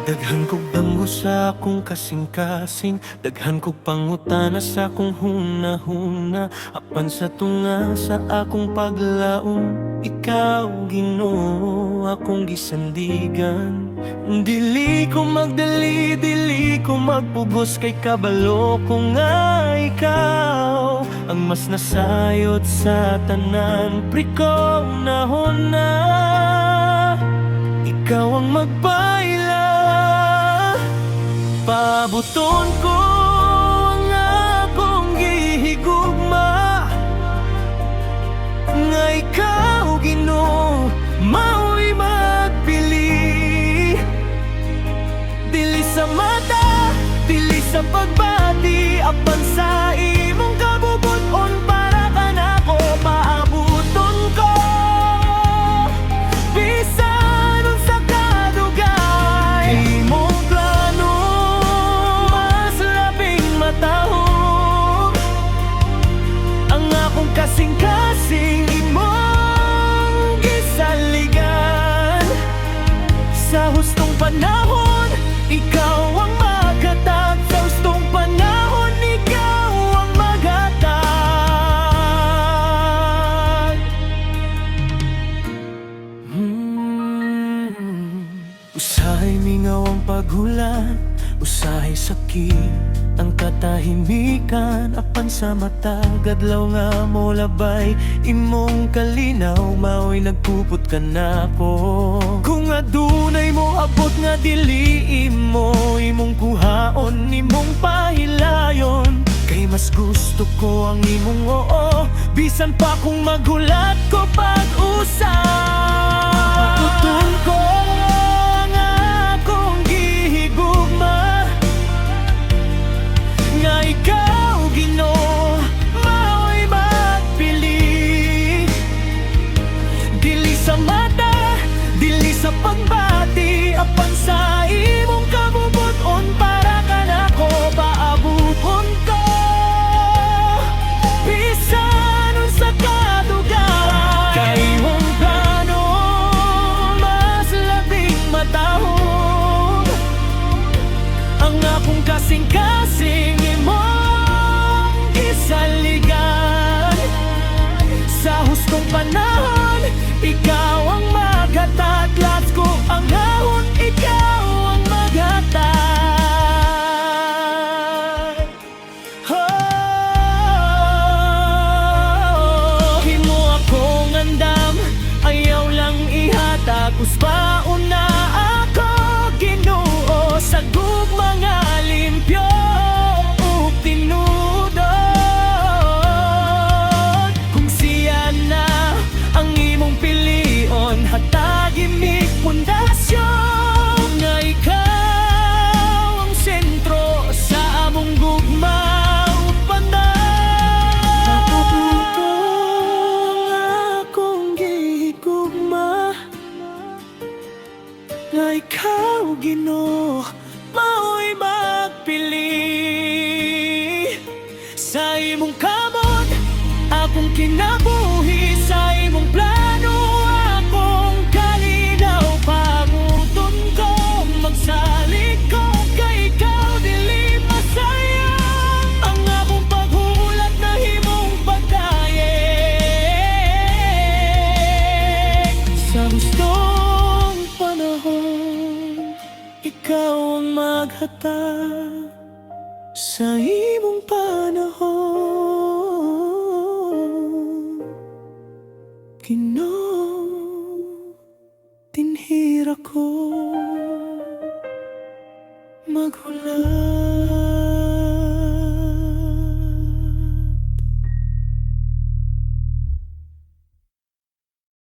Daghan kog dango sa akong kasing-kasing, daghan kog pangutana sa akong hunahuna. Apan sa tunga sa akong paglaom, ikaw Ginoo akong gisandigan. Dili ko magdali, dili ko magpugos, kay kabalo ko nga ikaw ang mas nasayod sa tanan. Priko nahon na ikaw ang magbayla, pabuton ko ang akong gihigugma, nga ikaw Ginoo mao'y magpili. Dili sa mata, dili sa pagbati, apan sa imong kabubuton para ka nako paabuton ko. Bisan unsa kadugay, imong plano mas labing matahog. Ang akong kasing-kasing imong gisaligan. Sa hustong panahon, ikaw ang maghatag. Sa hustong panahon, ikaw ang maghatag. Usahay mingaw ang paghulan, usahay sakit ang katahimikan. Apan sa mata, gadlaw nga mo labay, imong kalinaw mao'y nagpuput ka na ko. Kung adunay mo abot nga dili imo, imong kuhaon, imong pahilayon. Kay mas gusto ko ang imong oo, bisan pa kung maghulat ko pag-usap. Pagutun ko ang akong gihigugma, nga ikaw Ginoo mao'y magpili. Dili sa mata, dili sa pagbati, apan sa imong kabubuton para ka nako paabuton ko. Bisan unsa kadugay, kay imong plano mas labing matahog. Ang akong kasing-kasing imong gisaligan. Sa hustong panahon, ikaw ang maghatag. Lats ko ang ahon, ikaw ang maghatag. Oh, himo akong andam, ayaw lang ihatag. Usbaon na ako Ginoo, sa gugmang limpyo ug tinudon. Kung siya na ang imong pilion, hatagi mi pundasyon. Nga ikaw ang sentro sa among gugma ug pandan. Pabuto ang akong gihigugma, nga ikaw Ginoo mao'y magpili. Sa imong kamot akong kinabuhi, sa imong plano akong kalinaw. Pabuton ko, magsalig ko, kay ikaw dili masayang. Ang akong paghulat na himong pagdayeg. Sa gustong panahon, ikaw ang maghatag. Sa imong panahon, Ginoo, tinhira ko maghulat.